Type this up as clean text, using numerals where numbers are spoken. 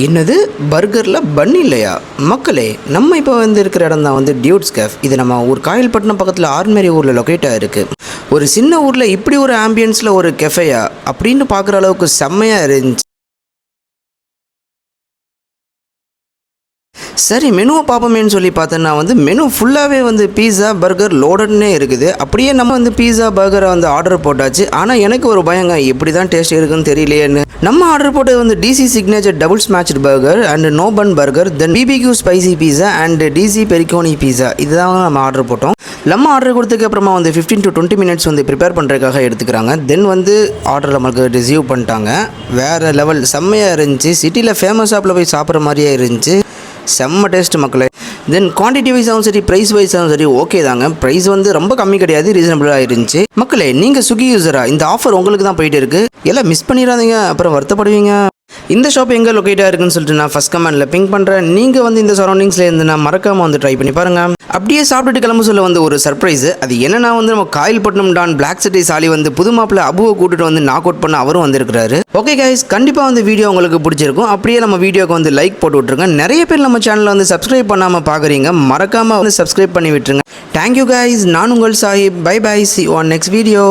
என்னது பர்கரில் பன் இல்லையா? மக்களே, நம்ம இப்போ இருக்கிற இடம் தான் டியூட்ஸ் கேஃப். இது நம்ம ஊர் காயல்பட்டினம் பக்கத்தில் ஆர்மேரி ஊரில் லொக்கேட் ஆகிருக்கு. ஒரு சின்ன ஊரில் இப்படி ஒரு ஆம்பியன்ஸில் ஒரு கெஃபேயா அப்படின்னு பார்க்குற அளவுக்கு செம்மையாக இருந்துச்சு. சரி, மெனுவை பார்ப்போமேன்னு சொல்லி பார்த்தேன்னா மெனு ஃபுல்லாகவே பீஸா பர்கர் லோடட்னே இருக்குது. அப்படியே நம்ம பீஸா பர்கரை ஆர்டர் போட்டாச்சு. ஆனால் எனக்கு ஒரு பயங்க, எப்படி தான் டேஸ்ட் இருக்குன்னு தெரியலையேன்னு. நம்ம ஆர்டர் போட்டது DC signature double smashed burger and no bun burger, then BBQ spicy pizza and DC pepperoni pizza. இதுதான் நம்ம ஆர்டர் போட்டோம். நம்ம ஆர்டர் கொடுத்ததுக்கு அப்புறமா 15 to 20 மினிட்ஸ் ப்ரிப்பேர் பண்ணுறதுக்காக எடுத்துக்கிறாங்க. தென் ஆர்டர் நம்மளுக்கு ரிசீவ் பண்ணிட்டாங்க. வேறு லெவல் செம்மையாக இருந்துச்சு. சிட்டியில் ஃபேமஸ் ஷாப்பில் போய் சாப்பிட்ற மாதிரியே இருந்துச்சு. செம்ம டேஸ்ட் மக்களே. தென் குவான்டிட்டி வைஸாகவும் சரி, ப்ரைஸ் வைஸாகவும் சரி ஓகே தாங்க. ப்ரைஸ் ரொம்ப கம்மி கிடையாது, ரீசனபிளாக இருந்துச்சு. மக்களே, நீங்கள் ஸ்விக்கி யூஸரா? இந்த ஆஃபர் உங்களுக்கு தான் போயிட்டு இருக்கு. எல்லாம் மிஸ் பண்ணிடாதீங்க, அப்புறம் வருத்தப்படுவீங்க. இந்த ஷாப் எங்கே லொக்கேட்டாக இருக்குன்னு சொல்லிட்டு நான் ஃபஸ்ட் கமெண்ட்டில் பிங்க் பண்ணுறேன். நீங்கள் இந்த சரௌண்டிங்ஸில் இருந்து நான் மறக்காமல் ட்ரை பண்ணி பாருங்கள். அப்படியே சாப்பிட்டுட்டு கிளம்ப சொல்ல ஒரு சர்ப்ரைஸ். அது என்னன்னா நம்ம காயல்பட்டினம் டான் பிளாக் சிட்டி சாலி புது மாப்பிள்ள அபுவை கூட்டிட்டு நாக் அவுட் பண்ண அவரும் வந்திருக்கிறாரு. ஓகே கைஸ், கண்டிப்பாக வீடியோ உங்களுக்கு பிடிச்சிருக்கும். அப்படியே நம்ம வீடியோக்கு லைக் போட்டு விட்டுருங்க. நிறைய பேர் நம்ம சேனலில் சப்ஸ்கிரைப் பண்ணாமல் பார்க்குறீங்க, மறக்காமல் சப்ஸ்கிரைப் பண்ணி விட்டுருங்க. தேங்க்யூ கைஸ், நான் உங்கள் Sahib. Bye bye, see you on next video.